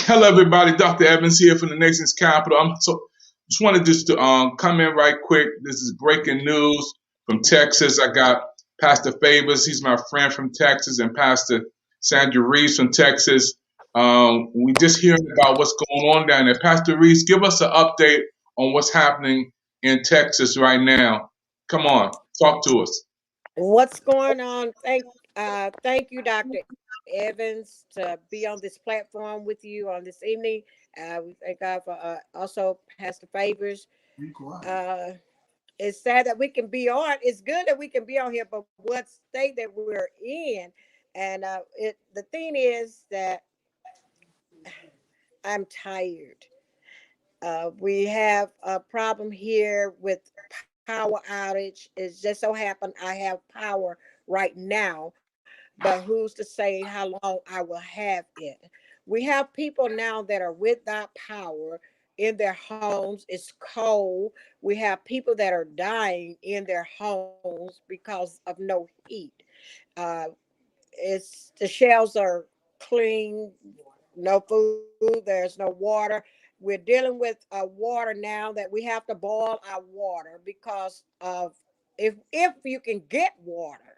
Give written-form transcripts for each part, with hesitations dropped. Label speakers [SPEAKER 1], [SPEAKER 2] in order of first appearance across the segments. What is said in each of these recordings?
[SPEAKER 1] Hello, everybody. Dr. Evans here from the nation's capital. Just wanted to come in right quick. This is breaking news from Texas. I got Pastor Favors. He's my friend from Texas, and Pastor Sandra Reeves from Texas. We just hearing about what's going on down there. Pastor Reeves, give us an update on what's happening in Texas right now. Come on, talk to us.
[SPEAKER 2] What's going on? Thank you, Dr. Evans, to be on this platform with you on this evening. We thank God for also Pastor Favors. Uh, it's sad that we can be on. It's good that we can be on here, but what state that we're in, and the thing is that I'm tired. We have a problem here with power outage. It just so happened I have power right now, but who's to say how long I will have it? We have people now that are without power in their homes. It's cold. We have people that are dying in their homes because of no heat. Uh, it's the shelves are clean, no food, there's no water. We're dealing with water now that we have to boil our water because of if you can get water,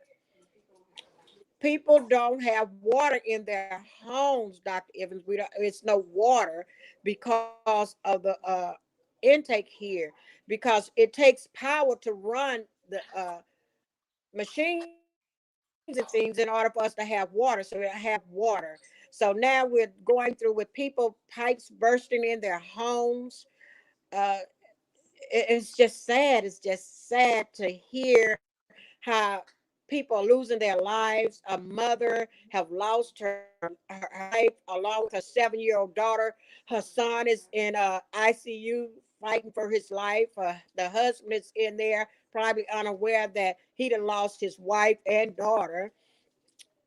[SPEAKER 2] people don't have water in their homes, Dr. Evans. We don't, it's no water because of the intake here, because it takes power to run the machines and things in order for us to have water. So we have water. So now we're going through with people pipes bursting in their homes. Uh, it's just sad. It's just sad to hear how people are losing their lives. A mother have lost her life along with her 7-year-old daughter. Her son is in ICU fighting for his life. The husband is in there, probably unaware that he done lost his wife and daughter.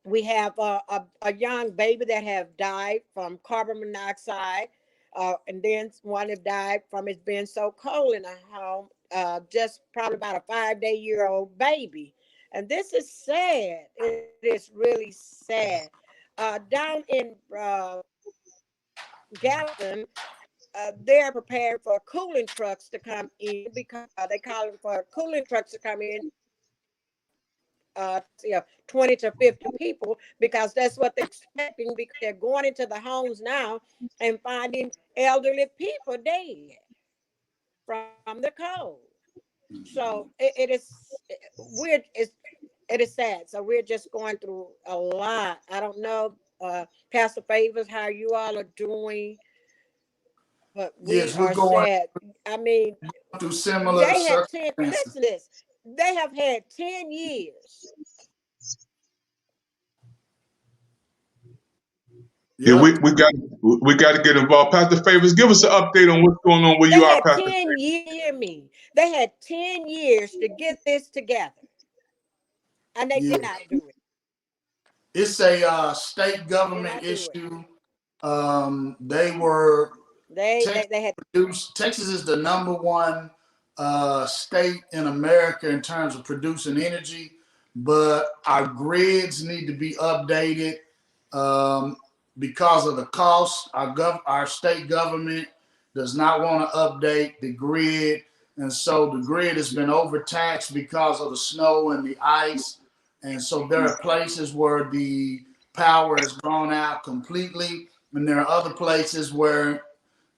[SPEAKER 2] We have a young baby that have died from carbon monoxide, and then one have died from it being so cold in the home. Just probably about a 5-day-year-old baby, and this is sad. It is really sad. Down in Gallatin, they're preparing for cooling trucks to come in because they calling for cooling trucks to come in to 20 to 50 people because that's what they're expecting, because they're going into the homes now and finding elderly people dead from the cold. So it is sad. So we're just going through a lot. I don't know, Pastor Favors, how you all are doing, but we
[SPEAKER 3] Yes, we're
[SPEAKER 2] are
[SPEAKER 3] going
[SPEAKER 2] sad. I mean,
[SPEAKER 3] through similar
[SPEAKER 2] they had 10,
[SPEAKER 3] circumstances.
[SPEAKER 2] listen to this, they have had 10 years.
[SPEAKER 1] Yeah,
[SPEAKER 3] Yep.
[SPEAKER 1] we got to get involved. Pastor Favors, give us an update on what's going on where you
[SPEAKER 2] They
[SPEAKER 1] are,
[SPEAKER 2] had
[SPEAKER 1] Pastor.
[SPEAKER 2] 10 year me. They had 10 years to get this together, and they
[SPEAKER 3] Yeah.
[SPEAKER 2] did not do it.
[SPEAKER 3] It's a state
[SPEAKER 2] They did
[SPEAKER 3] government
[SPEAKER 2] not do it.
[SPEAKER 3] issue. They were Texas
[SPEAKER 2] They had
[SPEAKER 3] produced. Texas is the number one state in America in terms of producing energy, but our grids need to be updated um, because of the cost. Our state government does not want to update the grid, and so the grid has been overtaxed because of the snow and the ice. And so there are places where the power has gone out completely, and there are other places where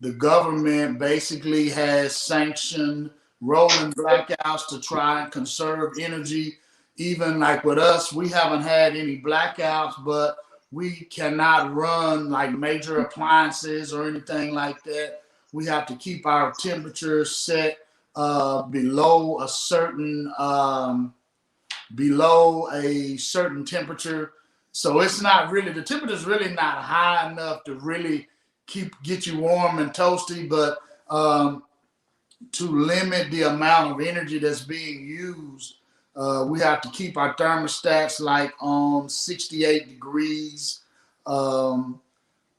[SPEAKER 3] the government basically has sanctioned rolling blackouts to try and conserve energy. Even like with us, we haven't had any blackouts, but we cannot run like major appliances or anything like that. We have to keep our temperatures set below a certain temperature. So it's not really, the temperature is really not high enough to really get you warm and toasty, but to limit the amount of energy that's being used, we have to keep our thermostats like on 68 degrees. Um,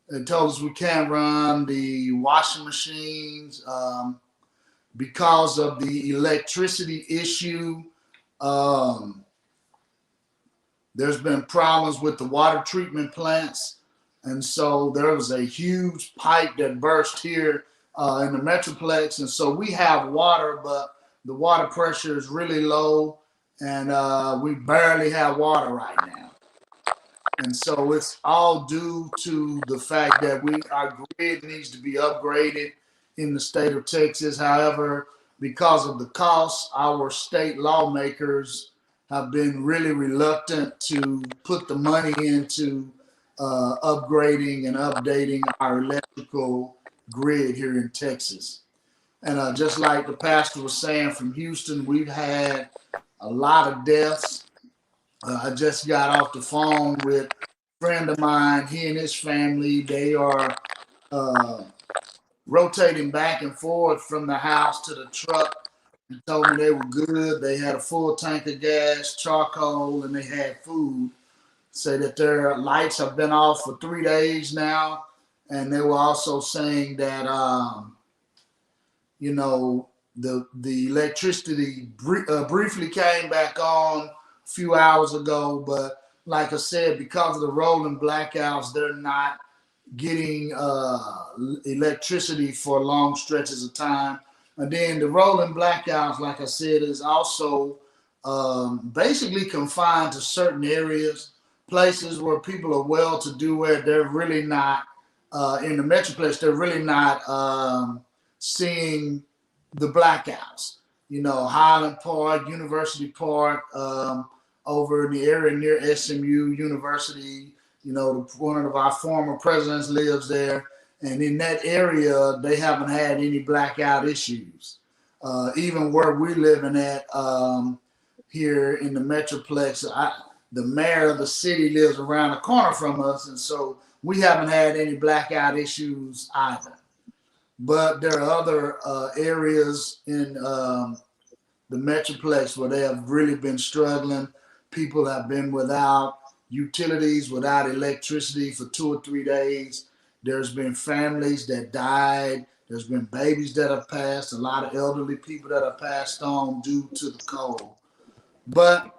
[SPEAKER 3] it told us we can't run the washing machines because of the electricity issue. Um, there's been problems with the water treatment plants. And so there was a huge pipe that burst here in the Metroplex. And so we have water, but the water pressure is really low, and we barely have water right now. And so it's all due to the fact that our grid needs to be upgraded in the state of Texas. However, because of the cost, our state lawmakers have been really reluctant to put the money into upgrading and updating our electrical grid here in Texas. And just like the pastor was saying from Houston, we've had a lot of deaths. I just got off the phone with a friend of mine. He and his family, they are rotating back and forth from the house to the truck. He told me they were good. They had a full tank of gas, charcoal, and they had food. Say that their lights have been off for 3 days now. And they were also saying that, the electricity briefly came back on a few hours ago. But like I said, because of the rolling blackouts, they're not getting electricity for long stretches of time. And then the rolling blackouts, like I said, is also basically confined to certain areas, places where people are well-to-do, where they're really not in the Metroplex. They're really not seeing the blackouts. Highland Park, University Park, over in the area near SMU University. One of our former presidents lives there. And in that area, they haven't had any blackout issues. Even where we're living at here in the Metroplex, the mayor of the city lives around the corner from us. And so we haven't had any blackout issues either. But there are other areas in the Metroplex where they have really been struggling. People have been without utilities, without electricity for 2 or 3 days. There's been families that died. There's been babies that have passed, a lot of elderly people that have passed on due to the cold. But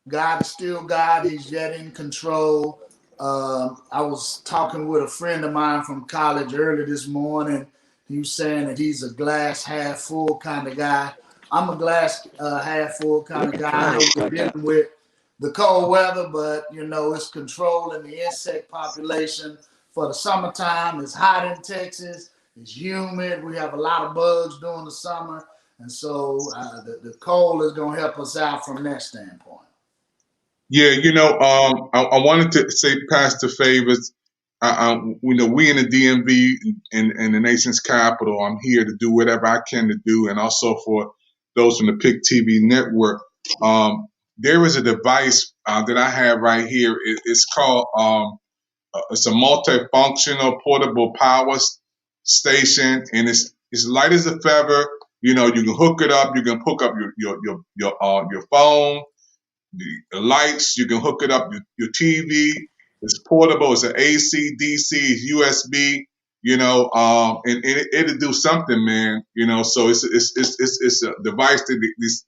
[SPEAKER 3] God is still God. He's yet in control. I was talking with a friend of mine from college early this morning. He was saying that he's a glass half full kind of guy. I'm a glass half full kind of guy. I know we're dealing with the cold weather, but it's controlling the insect population for the summertime. It's hot in Texas. It's humid. We have a lot of bugs during the summer. And so the cold is going to help us out from that standpoint.
[SPEAKER 1] Yeah, I wanted to say, Pastor Favors, we in the DMV and the nation's capital, I'm here to do whatever I can to do, and also for those from the PIC TV network. There is a device that I have right here. It's called, it's a multifunctional portable power station, and it's light as a feather. You can hook it up. You can hook up your phone, the lights. You can hook it up your TV. It's portable. It's an AC, DC, it's USB. And it'll do something, man. So it's a device that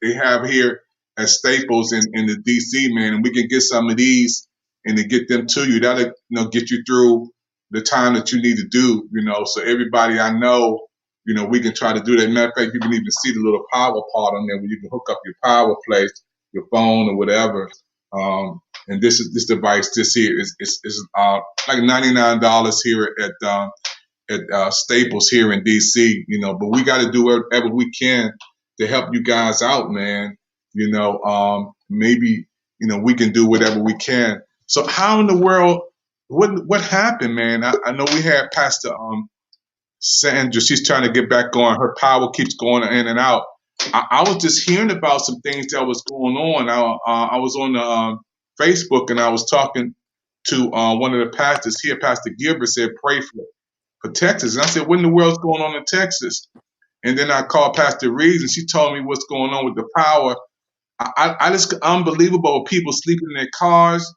[SPEAKER 1] they have here at Staples in the DC, man, and we can get some of these and to get them to you. That'll get you through the time that you need to do. So everybody I know, we can try to do that. Matter of fact, you can even see the little power part on there where you can hook up your power place, your phone or whatever. And this device, this here is like $99 here at Staples here in DC. But we got to do whatever we can to help you guys out, man. Maybe we can do whatever we can. So how in the world? What happened, man? I know we had Pastor Sandra. She's trying to get back on. Her power keeps going in and out. I was just hearing about some things that was going on. I was on Facebook and I was talking to one of the pastors here. Pastor Gilbert said, "Pray for Texas." And I said, "What in the world's going on in Texas?" And then I called Pastor Reeves and she told me what's going on with the power. I just unbelievable. People sleeping in their cars,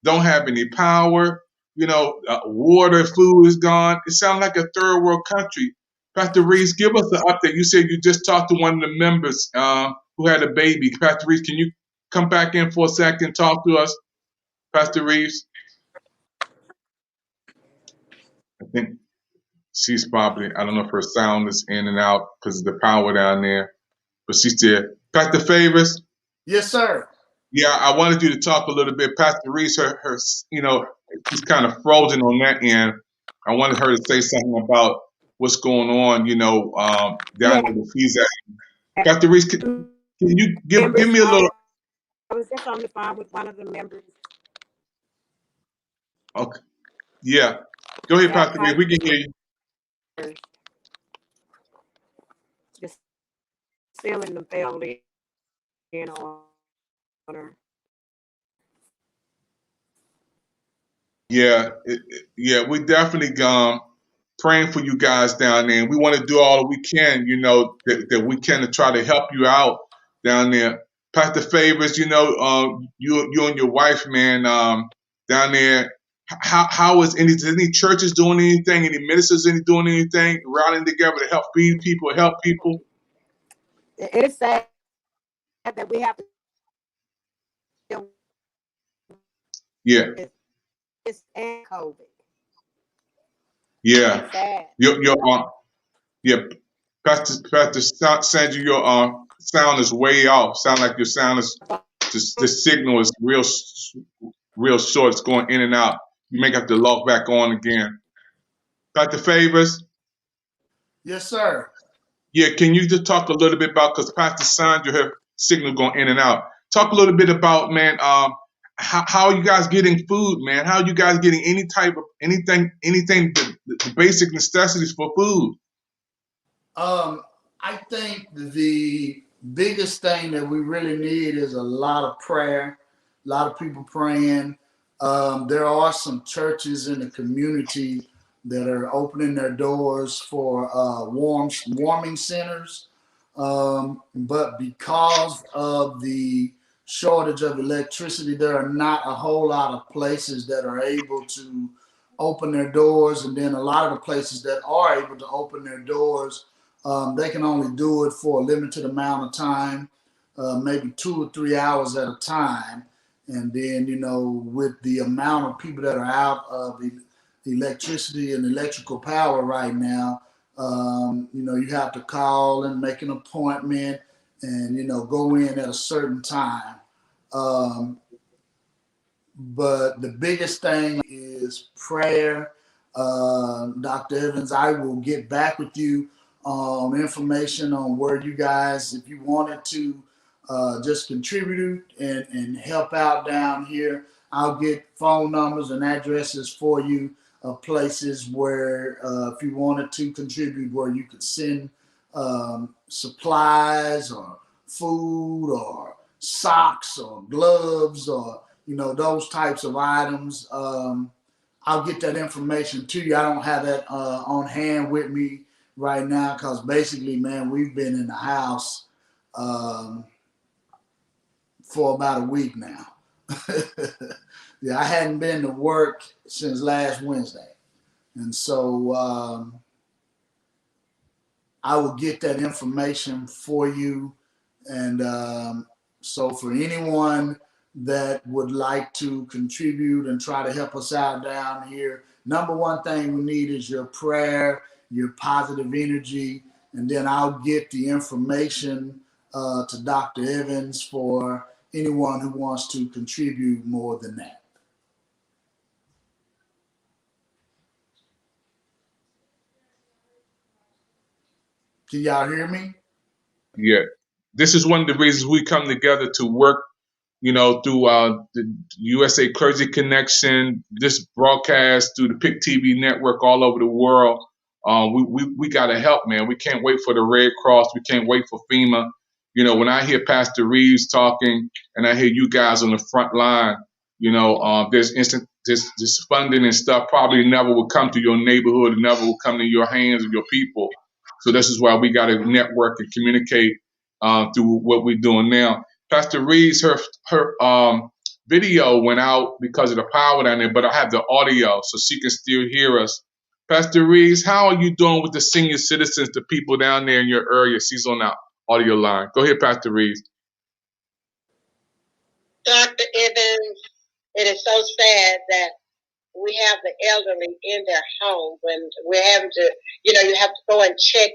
[SPEAKER 1] don't have any power. Water, food is gone. It sounds like a third world country. Pastor Reeves, give us the update. You said you just talked to one of the members who had a baby. Pastor Reeves, can you come back in for a second and talk to us, Pastor Reeves? I think she's probably, I don't know if her sound is in and out because of the power down there, but she's there. Pastor Favors,
[SPEAKER 3] Yes, sir.
[SPEAKER 1] yeah, I wanted you to talk a little bit. Pastor Reese, her, she's kind of frozen on that end. I wanted her to say something about what's going on, down
[SPEAKER 2] Yeah,
[SPEAKER 1] there with she's at. Pastor Reese, can you give
[SPEAKER 2] members,
[SPEAKER 1] me a little?
[SPEAKER 2] I was just on the phone with one of the members.
[SPEAKER 1] Okay, yeah, go ahead,
[SPEAKER 2] Got
[SPEAKER 1] Pastor Reese. We can hear you.
[SPEAKER 2] the ceiling them fell in on her.
[SPEAKER 1] Yeah, yeah, we definitely praying for you guys down there. And we want to do all that we can, that we can to try to help you out down there. Pastor Favors, you and your wife, man, down there. How is any churches doing anything? Any ministers doing anything, rallying together to help feed people, help people?
[SPEAKER 2] It is sad that we have to deal
[SPEAKER 1] Yeah,
[SPEAKER 2] with this and COVID.
[SPEAKER 1] yeah.
[SPEAKER 2] It's sad.
[SPEAKER 1] Yeah, Pastor Sandra, your sound is way off. Sound like your sound is the signal is real short. It's going in and out. You may have to log back on again. Dr. Favors,
[SPEAKER 3] Yes, sir.
[SPEAKER 1] yeah, can you just talk a little bit about, because Pastor Sandra, her signal going in and out. Talk a little bit about, man, how are you guys getting food, man? How are you guys getting any type of anything, the basic necessities for food?
[SPEAKER 3] I think the biggest thing that we really need is a lot of prayer, a lot of people praying. There are some churches in the community that are opening their doors for warming centers. But because of the shortage of electricity, there are not a whole lot of places that are able to open their doors. And then a lot of the places that are able to open their doors, they can only do it for a limited amount of time, maybe 2 or 3 hours at a time. And then, with the amount of people that are out of electricity and electrical power right now, you have to call and make an appointment and, go in at a certain time. But the biggest thing is prayer. Dr. Evans, I will get back with you information on where you guys, if you wanted to just contribute and help out down here, I'll get phone numbers and addresses for you of places where if you wanted to contribute, where you could send supplies or food or socks or gloves or those types of items. I'll get that information to you. I don't have that on hand with me right now because basically, man, we've been in the house for about a week now. Yeah, I hadn't been to work since last Wednesday. And so I will get that information for you. And so for anyone that would like to contribute and try to help us out down here, number one thing we need is your prayer, your positive energy, and then I'll get the information to Dr. Evans for anyone who wants to contribute more than that. Can y'all hear me?
[SPEAKER 1] Yeah, this is one of the reasons we come together to work, through the USA Clergy Connection, this broadcast through the PIC TV network all over the world. We got to help, man. We can't wait for the Red Cross. We can't wait for FEMA. When I hear Pastor Reeves talking and I hear you guys on the front line, there's this funding and stuff probably never will come to your neighborhood, and never will come to your hands of your people. So this is why we got to network and communicate through what we're doing now. Pastor Reeves, her video went out because of the power down there, but I have the audio so she can still hear us. Pastor Reeves, how are you doing with the senior citizens, the people down there in your area? She's on the audio line. Go ahead, Pastor Reeves.
[SPEAKER 4] Dr. Evans, it is so sad that we have the elderly in their home when we're having to, you have to go and check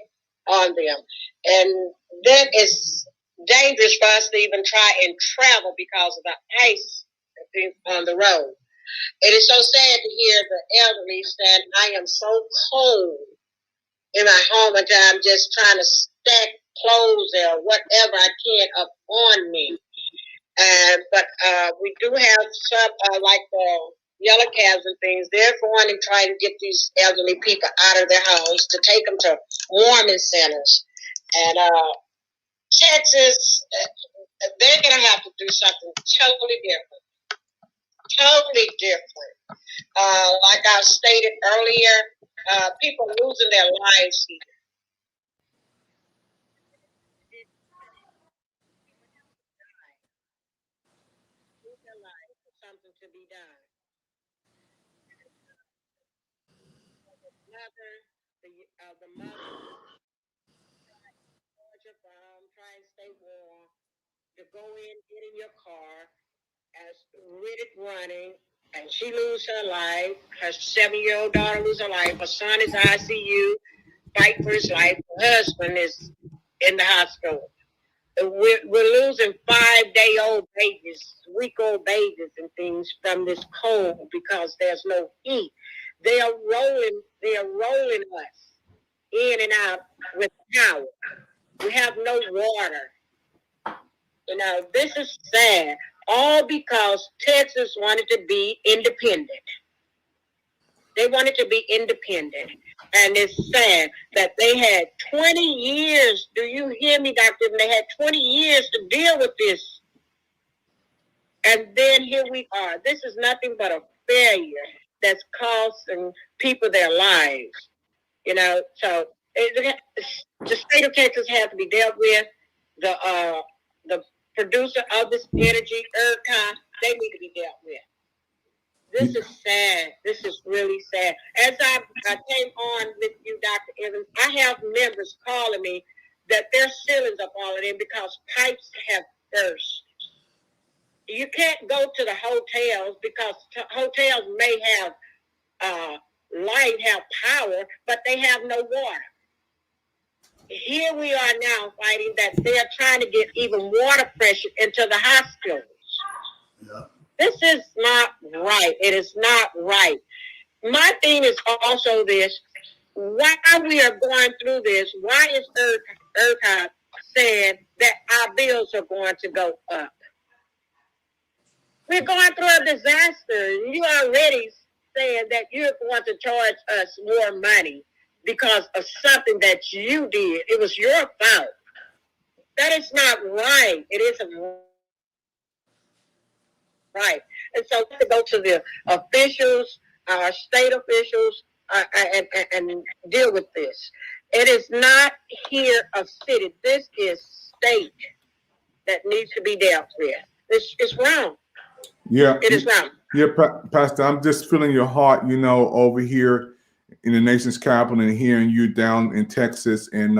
[SPEAKER 4] on them. And that is dangerous for us to even try and travel because of the ice on the road. It is so sad to hear the elderly saying, I am so cold in my home until I'm just trying to stack clothes or whatever I can up on me. But we do have some, like the yellow cabs and things. They're going and trying to get these elderly people out of their homes to take them to warming centers. And Texas, they're going to have to do something totally different. Totally different. Like I stated earlier, people losing their lives here. Something to be done. The mother, Georgia from trying to stay warm, to go in, get in your car, as Riddick running, and she lose her life. Her 7-year-old daughter lose her life. Her son is ICU, fight for his life. Her husband is in the hospital. We're losing 5-day-old babies, week-old babies and things from this cold because there's no heat. They are rolling us in and out with power. We have no water. This is sad. All because Texas wanted to be independent. They wanted to be independent. And it's sad that they had 20 years. Do you hear me, Doctor? They had 20 years to deal with this. And then here we are. This is nothing but a failure that's costing people their lives. So the state of Texas has to be dealt with. The producer of this energy, ERCOT, they need to be dealt with. This is sad. This is really sad. As I came on with you, Dr. Evans, I have members calling me that their ceilings are falling in because pipes have burst. You can't go to the hotels because hotels may have light, have power, but they have no water. Here we are now fighting that they're trying to get even water pressure into the hospitals. Yeah. This is not right. It is not right. My thing is also this. Why we are going through this, why is ERCOT saying that our bills are going to go up? We're going through a disaster. You already saying that you're going to charge us more money because of something that you did. It was your fault. That is not right. It isn't right. And so to go to the officials, state officials, and deal with this. It is not here a city. This is state that needs to be dealt with. It's wrong.
[SPEAKER 1] Yeah.
[SPEAKER 4] It is wrong.
[SPEAKER 1] Yeah, Pastor, I'm just feeling your heart, over here in the nation's capital and hearing you down in Texas, and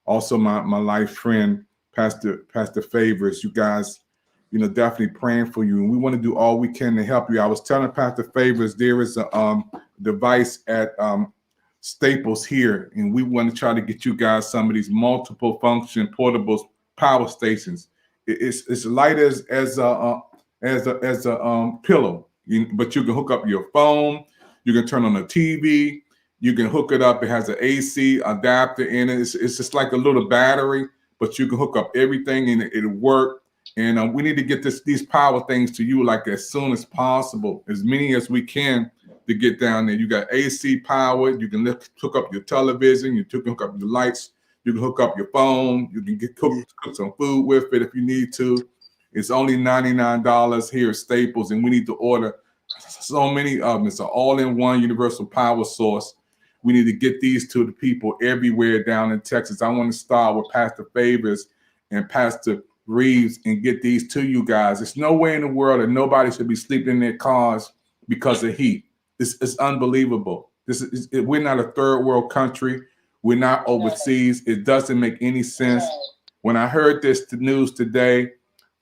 [SPEAKER 1] also my life friend, Pastor Favors. You guys, definitely praying for you, and we want to do all we can to help you. I was telling Pastor Favors there is a device at Staples here, and we want to try to get you guys some of these multiple function portable power stations. It's light as a pillow, but you can hook up your phone. You can turn on a TV. You can hook it up. It has an AC adapter in it. It's just like a little battery, but you can hook up everything and it'll work. And we need to get these power things to you like as soon as possible, as many as we can to get down there. You got AC power. You can hook up your television. You can hook up your lights. You can hook up your phone. You can cook some food with it if you need to. It's only $99 here at Staples, and we need to order so many of them. It's an all-in-one universal power source. We need to get these to the people everywhere down in Texas. I want to start with Pastor Favors and Pastor Reeves and get these to you guys. There's no way in the world that nobody should be sleeping in their cars because of heat. It's unbelievable. We're not a third world country. We're not overseas. It doesn't make any sense. When I heard this news today,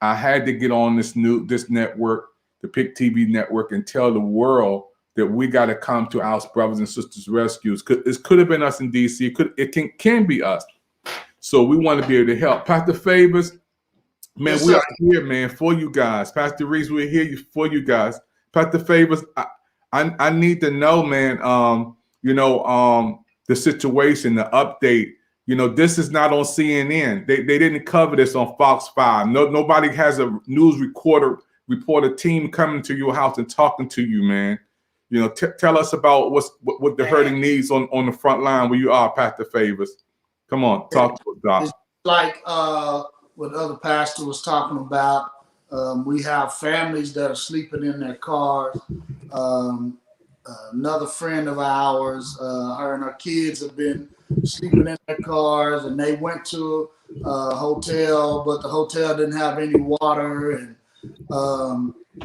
[SPEAKER 1] I had to get on this network, the PIC TV network, and tell the world that we got to come to our brothers and sisters' rescues. It could have been us in D.C. It can be us. So we want to be able to help. Pastor Favors, man,
[SPEAKER 3] Yes,
[SPEAKER 1] we
[SPEAKER 3] sir.
[SPEAKER 1] are here, man, for you guys. Pastor Reeves, we're here for you guys. Pastor Favors, I need to know, man, the situation, the update. This is not on CNN. They didn't cover this on Fox 5. Nobody has a news reporter team coming to your house and talking to you, man. Tell us about what the hurting needs on the front line where you are, Pastor Favors. Come on, talk to us, Doc.
[SPEAKER 3] It's like what the other pastor was talking about. We have families that are sleeping in their cars. Another friend of ours, her and her kids have been sleeping in their cars, and they went to a hotel, but the hotel didn't have any water, and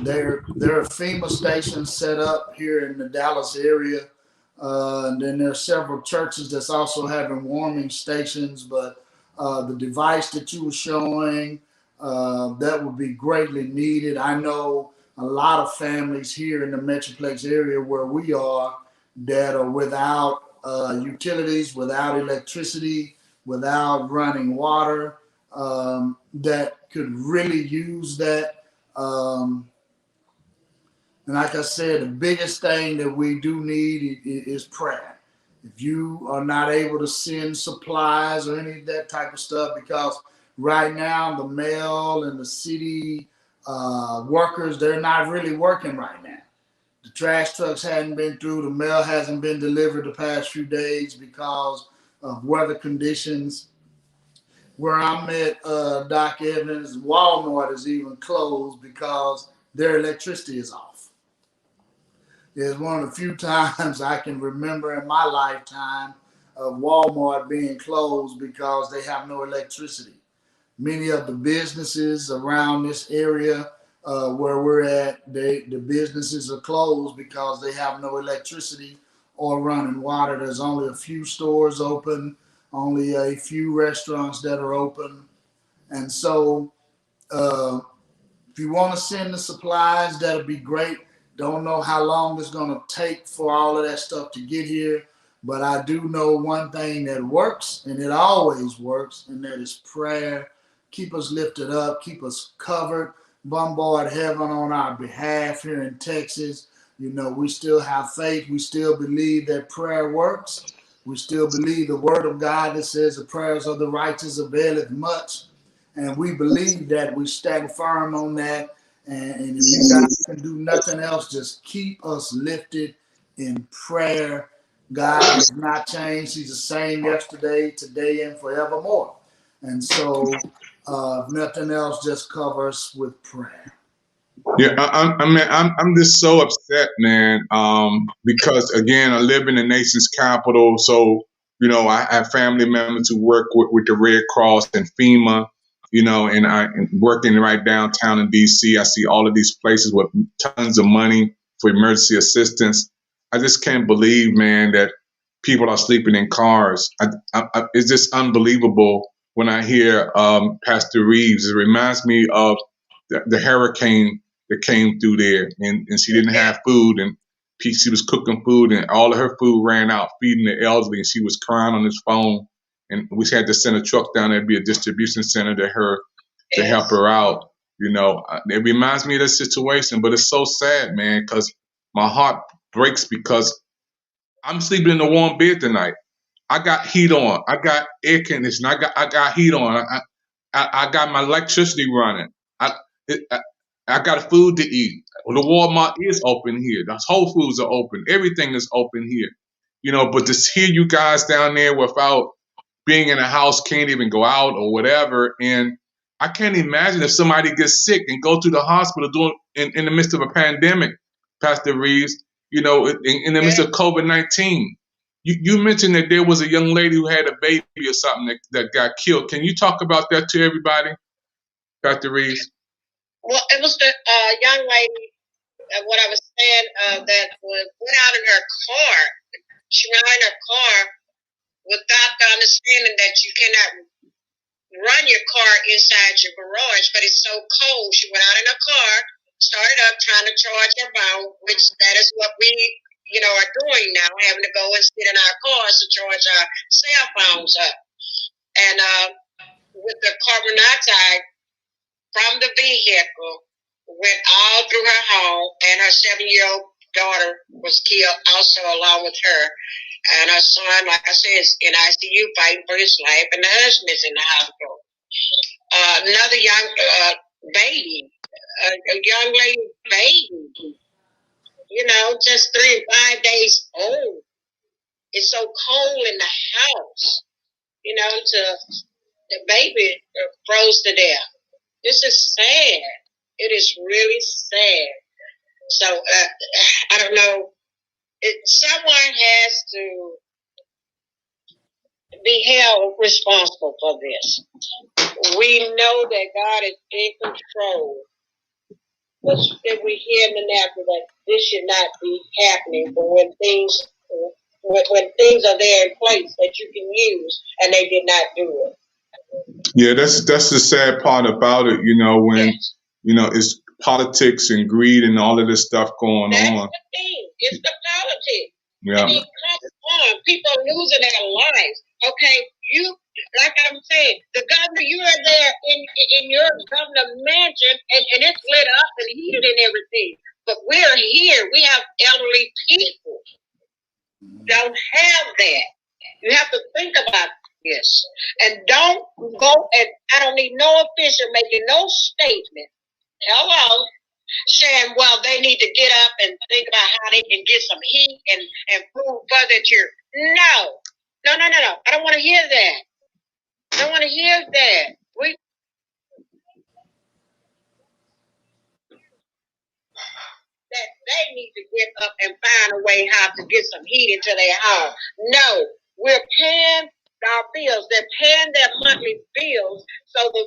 [SPEAKER 3] there are FEMA stations set up here in the Dallas area. And then there are several churches that's also having warming stations, but the device that you were showing, that would be greatly needed. I know a lot of families here in the Metroplex area where we are that are without utilities, without electricity, without running water, that could really use that. And like I said, the biggest thing that we do need is prayer. If you are not able to send supplies or any of that type of stuff, because right now the mail and the city workers, they're not really working right now. The trash trucks hadn't been through, the mail hasn't been delivered the past few days because of weather conditions. Where I'm at, Doc Evans, Walmart is even closed because their electricity is off. It's one of the few times I can remember in my lifetime of Walmart being closed because they have no electricity. Many of the businesses around this area where we're at, the businesses are closed because they have no electricity or running water. There's only a few stores open, only a few restaurants that are open. And so if you want to send the supplies, that'll be great. Don't know how long it's going to take for all of that stuff to get here, but I do know one thing that works, and it always works, and that is prayer. Keep us lifted up, keep us covered, bombard heaven on our behalf here in Texas. We still have faith. We still believe that prayer works. We still believe the word of God that says the prayers of the righteous availeth much. And we believe that. We stand firm on that. And if you guys can do nothing else, just keep us lifted in prayer. God has not changed. He's the same yesterday, today, and forevermore. And so, if nothing else, just cover us with prayer.
[SPEAKER 1] Yeah, I'm just so upset, man. Because again, I live in the nation's capital, so I have family members who work with the Red Cross and FEMA. And I'm working right downtown in D.C. I see all of these places with tons of money for emergency assistance. I just can't believe, man, that people are sleeping in cars. It's just unbelievable when I hear Pastor Reeves. It reminds me of the hurricane that came through there, and she didn't have food, and she was cooking food, and all of her food ran out, feeding the elderly, and she was crying on his phone. And we had to send a truck down there to be a distribution center to help her out. It reminds me of this situation, but it's so sad, man, because my heart breaks because I'm sleeping in a warm bed tonight. I got heat on. I got air conditioning. I got heat on. I got my electricity running. I got food to eat. The Walmart is open here. The Whole Foods are open. Everything is open here. But to hear you guys down there without being in a house, can't even go out or whatever. And I can't imagine if somebody gets sick and go to the hospital in the midst of a pandemic, Pastor Reeves, in the midst of COVID-19. You mentioned that there was a young lady who had a baby or something that got killed. Can you talk about that to everybody, Pastor Reeves?
[SPEAKER 4] Well, it was the young lady, what I was saying, that went out in her car. She went out in her car without the understanding that you cannot run your car inside your garage, but it's so cold. She went out in her car, started up trying to charge her phone, which that is what we are doing now, having to go and sit in our cars to charge our cell phones up. And with the carbon dioxide from the vehicle went all through her home, and her 7-year-old daughter was killed also along with her. And her son, like I said, is in ICU fighting for his life, and the husband is in the hospital. Another young baby, a young lady baby, just 3 and 5 days old. It's so cold in the house, the baby froze to death. This is sad. It is really sad. So I don't know. Someone has to be held responsible for this. We know that God is in control. But we hear in the natural that this should not be happening. But when things are there in place that you can use, and they did not do it.
[SPEAKER 1] Yeah, that's the sad part about it. When it's politics and greed and all of this stuff going
[SPEAKER 4] That's
[SPEAKER 1] on.
[SPEAKER 4] the thing. It's the politics.
[SPEAKER 1] Yeah.
[SPEAKER 4] I mean, come on. People are losing their lives. Okay, like I'm saying, the governor, you are there in your governor mansion, and it's lit up and heated and everything. But we're here. We have elderly people. Don't have that. You have to think about this. And don't go, and I don't need no official making no statement. Hello. Saying, well, they need to get up and think about how they can get some heat and food for that year. No. I don't want to hear that. I don't want to hear that. That they need to get up and find a way how to get some heat into their home. No, we're paying our bills. They're paying their monthly bills, so the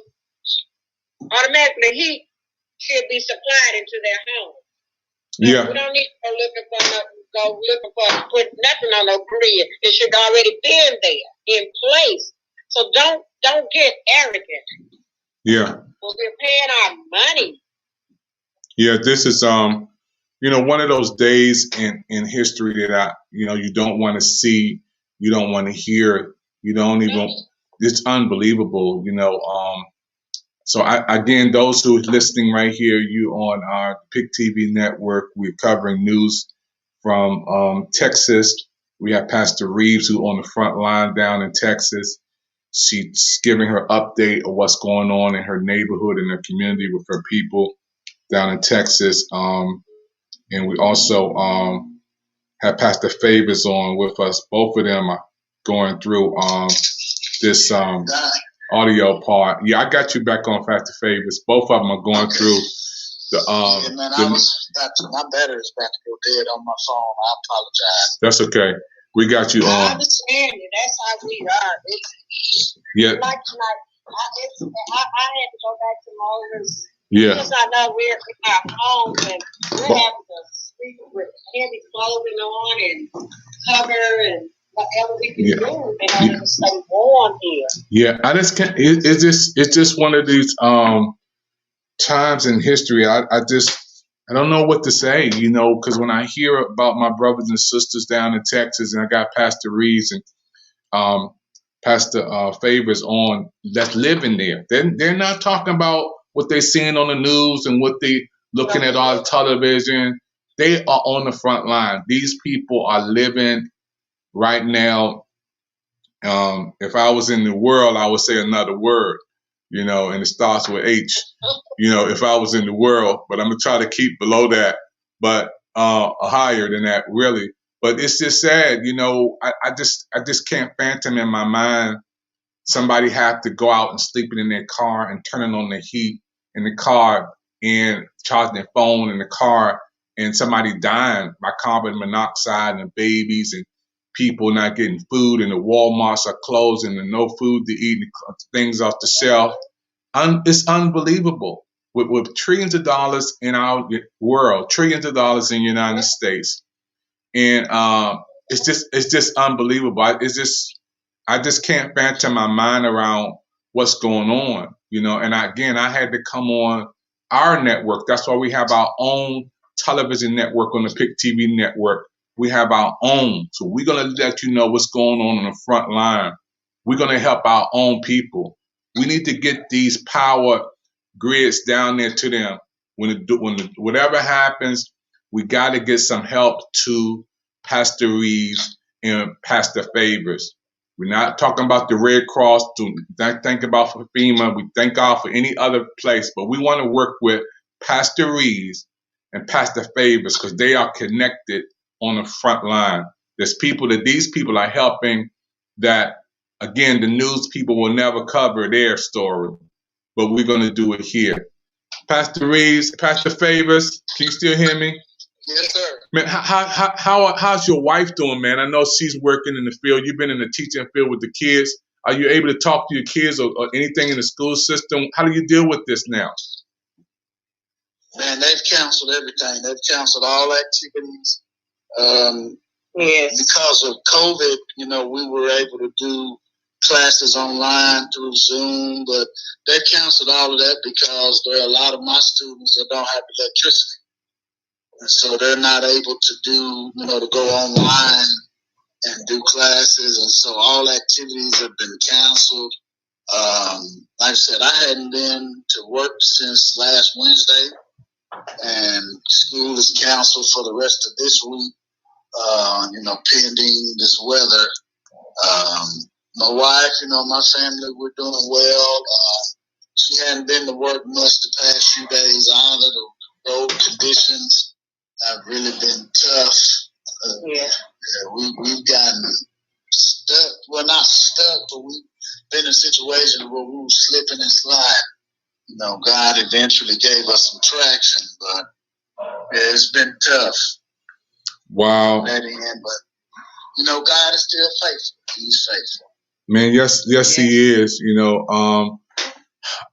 [SPEAKER 4] automatically heat should be supplied into their home.
[SPEAKER 1] Yeah.
[SPEAKER 4] We don't need to go looking for put nothing on no grid. It should already been there in place. So don't get arrogant.
[SPEAKER 1] Yeah.
[SPEAKER 4] Well, we're paying our money.
[SPEAKER 1] Yeah, this is one of those days in history that you don't want to see, you don't want to hear, you don't even. It's unbelievable, So again, those who are listening right here, you on our PIC TV network, we're covering news from Texas. We have Pastor Reeves, who on the front line down in Texas. She's giving her update of what's going on in her neighborhood and her community with her people down in Texas. And we also have Pastor Favors on with us. Both of them are going through this audio part. Yeah, I got you back on, Pastor Favors. Both of them are going through the.
[SPEAKER 3] Yeah, man, my battery's about to go dead on my phone. I apologize.
[SPEAKER 1] That's okay. We got you on.
[SPEAKER 4] I understand it. That's how we are.
[SPEAKER 1] Yeah.
[SPEAKER 4] Like tonight, I had to go back to Moses.
[SPEAKER 1] Yeah.
[SPEAKER 4] Because I know we're in our homes and we're having to sleep with heavy clothing on and cover and whatever we can do in order to stay warm here.
[SPEAKER 1] Yeah, I just can't. It's just one of these times in history. I don't know what to say, because when I hear about my brothers and sisters down in Texas, and I got Pastor Reeves and Pastor Favors on that's living there. They're not talking about what they're seeing on the news and what they looking at on the television. They are on the front line. These people are living right now. If I was in the world, I would say another word, and it starts with H. If I was in the world, but I'm gonna try to keep below that, but higher than that, really. But it's just sad, I just can't phantom in my mind somebody have to go out and sleeping in their car and turning on the heat in the car and charging their phone in the car and somebody dying by carbon monoxide and babies and people not getting food and the Walmarts are closing and no food to eat and things off the shelf. It's unbelievable. With trillions of dollars in our world, trillions of dollars in the United States. And it's just unbelievable. I just can't phantom my mind around what's going on, and I had to come on our network. That's why we have our own television network on the PIC TV network we have our own. So we're going to let you know what's going on the front line. We're going to help our own people. We need to get these power grids down there to them. Whatever happens, we got to get some help to Pastor Reeves and Pastor Favors. We're not talking about the Red Cross. Don't think about for FEMA. We thank God for any other place, but we want to work with Pastor Reeves and Pastor Favors because they are connected on the front line. There's people that these people are helping that, again, the news people will never cover their story, but we're going to do it here. Pastor Reeves, Pastor Favors, can you still hear me?
[SPEAKER 3] Yes, sir.
[SPEAKER 1] Man, how's your wife doing, man? I know she's working in the field. You've been in the teaching field with the kids. Are you able to talk to your kids or anything in the school system? How do you deal with this now?
[SPEAKER 5] Man, they've canceled everything. They've canceled all activities.
[SPEAKER 4] Yes.
[SPEAKER 5] Because of COVID, we were able to do classes online through Zoom, but they canceled all of that because there are a lot of my students that don't have electricity. And so they're not able to do, to go online and do classes. And so all activities have been canceled. Like I said, I hadn't been to work since last Wednesday, and school is canceled for the rest of this week, pending this weather. My wife, my family, we're doing well. She hadn't been to work much the past few days either. The road conditions have really been tough. We've gotten stuck. Well, not stuck, but we've been in situations where we were slipping and sliding. God eventually gave us some traction, but it's been tough.
[SPEAKER 1] Wow.
[SPEAKER 5] At the end, but God is still faithful. He's faithful.
[SPEAKER 1] Man, yes, he is.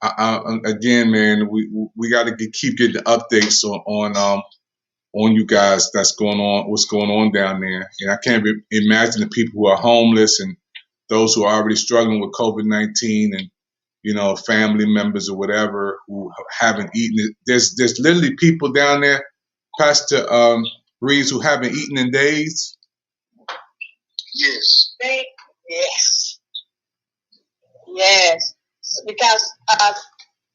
[SPEAKER 1] Again, man, we got to keep getting updates on you guys. That's going on. What's going on down there? And I can't imagine the people who are homeless and those who are already struggling with COVID-19 and family members or whatever who haven't eaten it. There's literally people down there, Pastor Reeves, who haven't eaten in days.
[SPEAKER 5] Yes.
[SPEAKER 4] Yes. Because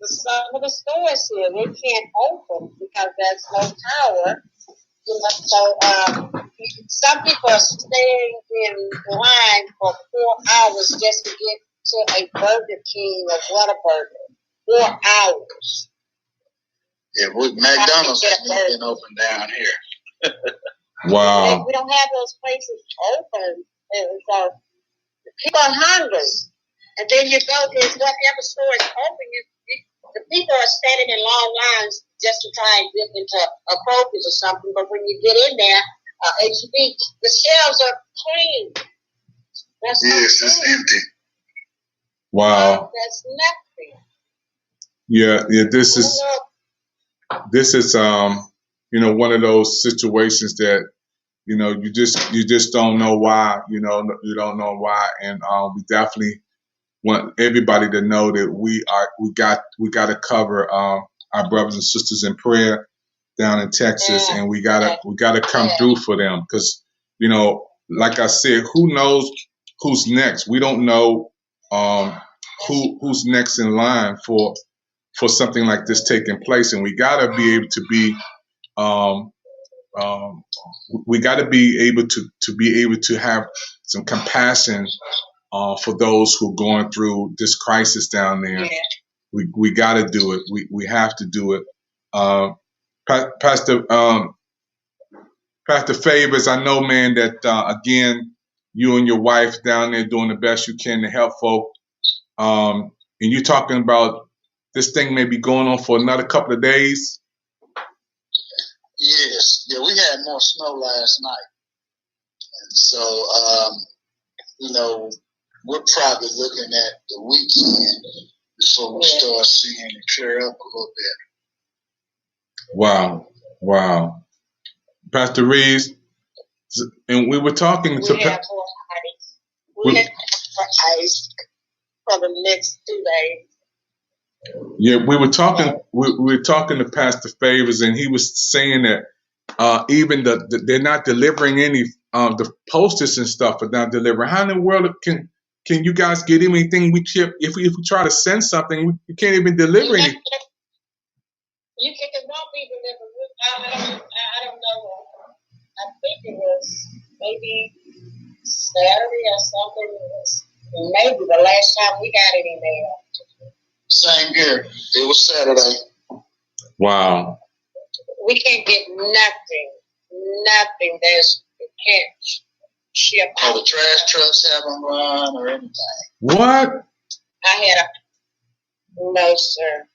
[SPEAKER 4] some of the stores here, they can't open because there's no power. So some people are staying in line for 4 hours just to get to a Burger King or Whataburger. 4 hours.
[SPEAKER 5] Yeah, McDonald's hasn't been open down here.
[SPEAKER 1] Wow.
[SPEAKER 4] We don't have those places open, and so people are hungry. And then you go to whatever store is open, the people are standing in long lines just to try and dip into a Kroger's or something. But when you get in there, HEB, the shelves are clean.
[SPEAKER 5] Yes, it's empty.
[SPEAKER 1] Wow.
[SPEAKER 4] That's nothing.
[SPEAKER 1] Yeah. This is one of those situations that you just don't know why. You don't know why, and we definitely want everybody to know that we got to cover our brothers and sisters in prayer down in Texas, and we gotta come through for them because like I said, who knows who's next? We don't know who's next in line for something like this taking place, and we gotta be able to be able to have some compassion for those who are going through this crisis down there. Yeah. We got to do it. We have to do it. Pastor Favors, I know, man, that again, you and your wife down there doing the best you can to help folk. And you're talking about this thing may be going on for another couple of days.
[SPEAKER 5] Yes. Yeah, we had more snow last night. And so, we're probably looking at the weekend before we start seeing it clear up a little bit.
[SPEAKER 1] Wow. Pastor Reeves, and we were talking to...
[SPEAKER 4] We have more ice. We have more ice for the next 2 days.
[SPEAKER 1] Yeah, we were talking to Pastor Favors, and he was saying that Even they're not delivering any the posters and stuff are not delivering. How in the world can you guys get anything we ship? If we try to send something, we can't even deliver anything.
[SPEAKER 4] It won't be delivered. I don't know. I think it was maybe Saturday or something. It was maybe the last time we got an email.
[SPEAKER 5] Same here. It was Saturday.
[SPEAKER 1] Wow.
[SPEAKER 4] We can't get nothing. Nothing. We can't ship
[SPEAKER 5] Or
[SPEAKER 4] out.
[SPEAKER 5] the trash trucks haven't run or anything.
[SPEAKER 1] What?
[SPEAKER 4] No, sir.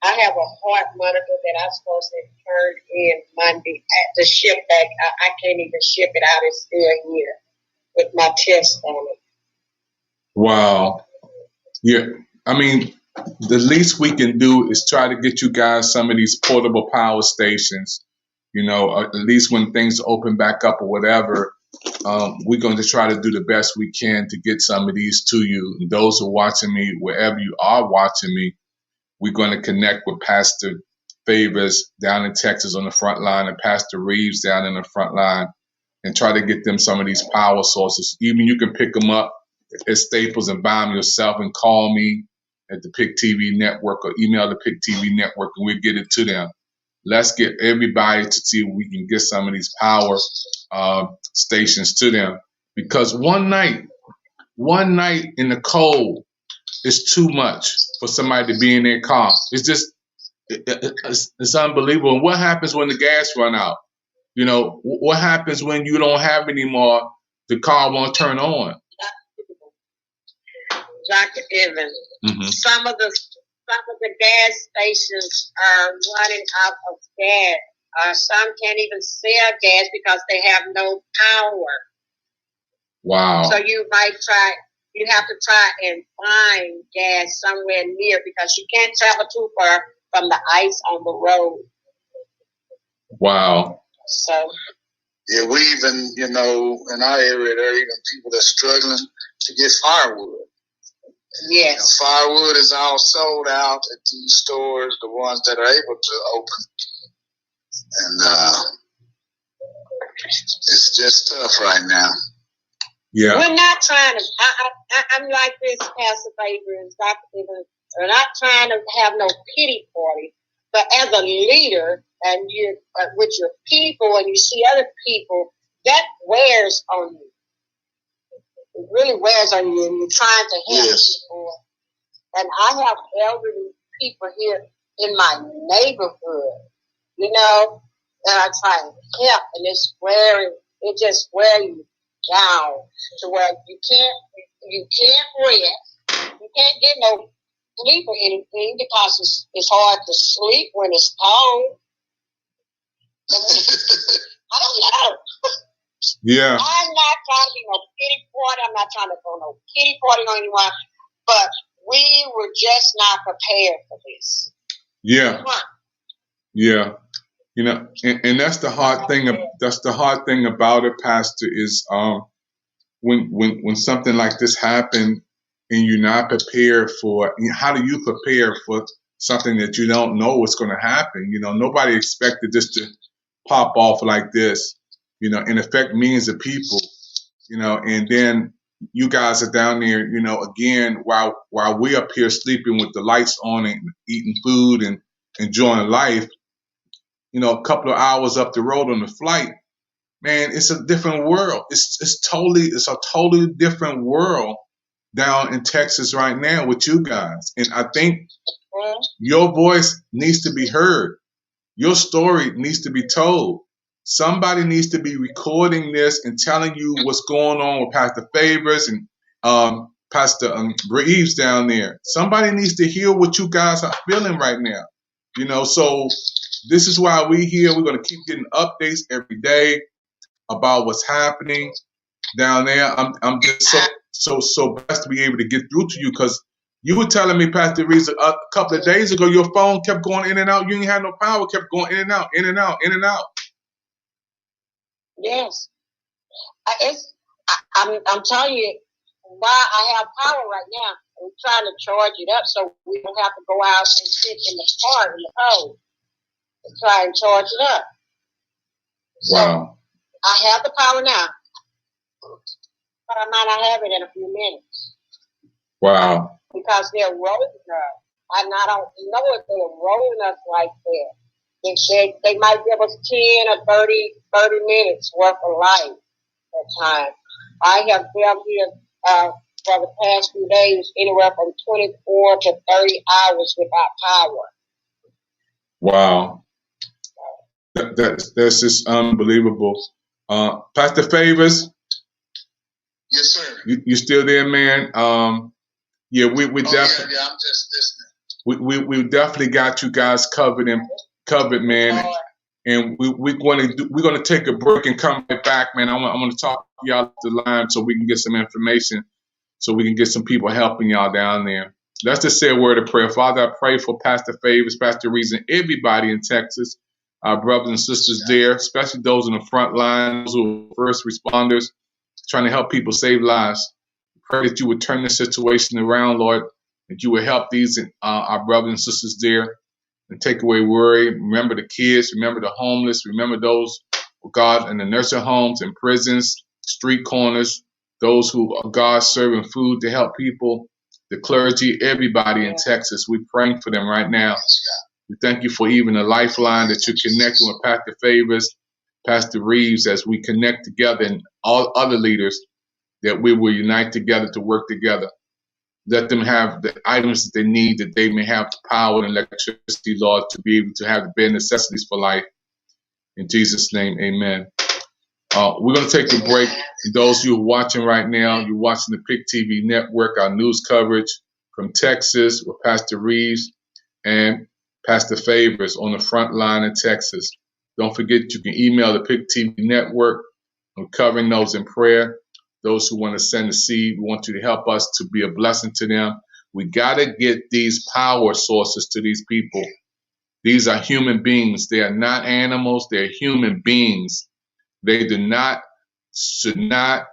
[SPEAKER 4] I have a heart monitor that I'm supposed to turn in Monday to ship back. I can't even ship it out. It's still here with my test on it.
[SPEAKER 1] Wow. Yeah. I mean, the least we can do is try to get you guys some of these portable power stations. You know, at least when things open back up or whatever, we're going to try to do the best we can to get some of these to you. And those who are watching me, wherever you are watching me, we're going to connect with Pastor Favors down in Texas on the front line and Pastor Reeves down in the front line and try to get them some of these power sources. Even you can pick them up at Staples and buy them yourself and call me at the Pick TV Network or email the Pick TV Network and we'll get it to them. Let's get everybody to see if we can get some of these power stations to them. Because one night in the cold is too much for somebody to be in their car. It's just, it's unbelievable. And what happens when the gas run out? You know, what happens when you don't have any more, the car won't turn on?
[SPEAKER 4] Dr. Evans, some of the gas stations are running out of gas. Some can't even sell gas because they have no power.
[SPEAKER 1] Wow.
[SPEAKER 4] So you have to try and find gas somewhere near because you can't travel too far from the ice on the road.
[SPEAKER 1] Wow.
[SPEAKER 4] So.
[SPEAKER 5] Yeah, we even, in our area, there are even people that are struggling to get firewood.
[SPEAKER 4] Yes.
[SPEAKER 5] Firewood is all sold out at these stores, the ones that are able to open. And it's just tough right now.
[SPEAKER 1] Yeah.
[SPEAKER 4] We're not trying to, I'm like this, Pastor Favors, Dr. Evans, we're not trying to have no pity party, but as a leader, and you're with your people, and you see other people, that wears on you. It really wears on you, and you're trying to help people. And I have elderly people here in my neighborhood, and I try to help, and it just wears you down to where you can't rest, you can't get no sleep or anything because it's hard to sleep when it's cold. I don't know.
[SPEAKER 1] Yeah.
[SPEAKER 4] I'm not trying to be no pity party. I'm not trying to throw no pity party on anyone, but we were just not prepared for this.
[SPEAKER 1] Yeah. Yeah. And that's the hard thing. That's the hard thing about it, Pastor, is when something like this happens and you're not prepared for. How do you prepare for something that you don't know what's going to happen? Nobody expected this to pop off like this. And affect millions of people. And then you guys are down there. Again, while we up here sleeping with the lights on and eating food and enjoying life. A couple of hours up the road on the flight, man, it's a different world. It's a totally different world down in Texas right now with you guys. And I think your voice needs to be heard. Your story needs to be told. Somebody needs to be recording this and telling you what's going on with Pastor Favors and Pastor Reeves down there. Somebody needs to hear what you guys are feeling right now. So this is why we're here. We're going to keep getting updates every day about what's happening down there. I'm just so blessed to be able to get through to you because you were telling me, Pastor Reeves, a couple of days ago, your phone kept going in and out. You didn't have no power, kept going in and out, in and out, in and out.
[SPEAKER 4] Yes. I'm telling you why I have power right now. I'm trying to charge it up so we don't have to go out and sit in the car in the cold and try and charge it up.
[SPEAKER 1] Wow.
[SPEAKER 4] I have the power now, but I might not have it in a few minutes.
[SPEAKER 1] Wow.
[SPEAKER 4] Because they're rolling us. I don't know if they're rolling us like that. They might give us 10 or 30 minutes worth of life at times. I have been here for the past few days anywhere from 24 to 30 hours without power.
[SPEAKER 1] Wow. That's just unbelievable. Pastor Favors?
[SPEAKER 5] Yes, sir.
[SPEAKER 1] You still there, man? Yeah, we definitely.
[SPEAKER 5] Yeah, I'm just listening.
[SPEAKER 1] We definitely got you guys covered, man. And we're going to take a break and come right back, man. I want to talk to y'all off the line so we can get some information, so we can get some people helping y'all down there. Let's just say a word of prayer. Father, I pray for Pastor Favors, Pastor Reeves, and everybody in Texas, our brothers and sisters there, especially those in the front line, those who are first responders, trying to help people save lives. Pray that you would turn the situation around, Lord, that you would help these our brothers and sisters there and take away worry. Remember the kids, remember the homeless, remember those, God, in the nursing homes and prisons, street corners, those who are, God, serving food to help people, the clergy, everybody in Texas. We're praying for them right now. We thank you for even a lifeline that you're connecting with Pastor Favors, Pastor Reeves, as we connect together, and all other leaders, that we will unite together to work together. Let them have the items that they need, that they may have the power and electricity, Lord, to be able to have the bare necessities for life. In Jesus' name, amen. We're going to take a break. Those of you who are watching right now, you're watching the PIC TV network, our news coverage from Texas with Pastor Reeves and Pastor Favors on the front line in Texas. Don't forget, you can email the PIC TV network. I'm covering those in prayer. Those who want to send a seed, we want you to help us to be a blessing to them. We got to get these power sources to these people. These are human beings. They are not animals. They're human beings. They should not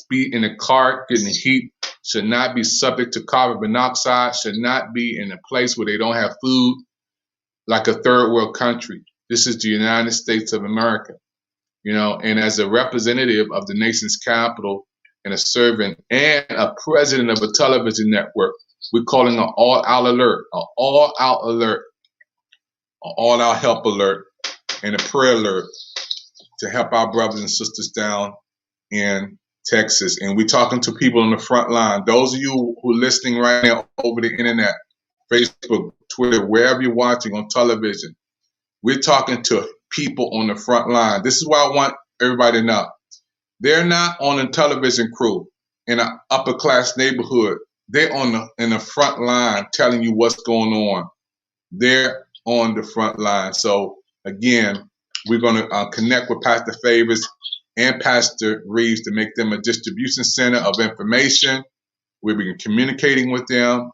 [SPEAKER 1] be in a car getting heat, should not be subject to carbon monoxide, should not be in a place where they don't have food like a third world country. This is the United States of America. And as a representative of the nation's capital and a servant and a president of a television network, we're calling an all-out alert, an all-out alert, an all-out help alert, and a prayer alert to help our brothers and sisters down in Texas. And we're talking to people on the front line. Those of you who are listening right now over the internet, Facebook, Twitter, wherever you're watching on television, we're talking to people on the front line. This is why I want everybody to know. They're not on a television crew in an upper class neighborhood. They're in the front line telling you what's going on. They're on the front line. So again, we're going to connect with Pastor Favors and Pastor Reeves to make them a distribution center of information. We'll be communicating with them.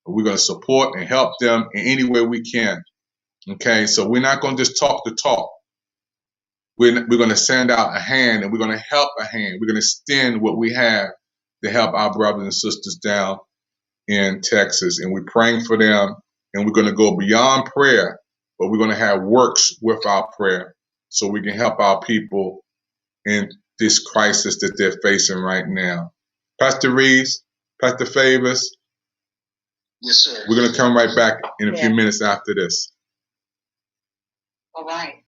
[SPEAKER 1] We're going to support and help them in any way we can. Okay, so we're not going to just talk the talk. We're going to send out a hand, and we're going to help a hand. We're going to extend what we have to help our brothers and sisters down in Texas. And we're praying for them, and we're going to go beyond prayer, but we're going to have works with our prayer so we can help our people in this crisis that they're facing right now. Pastor Reeves, Pastor Favors.
[SPEAKER 5] Yes, sir.
[SPEAKER 1] We're going to come right back in a few minutes after this.
[SPEAKER 4] All right.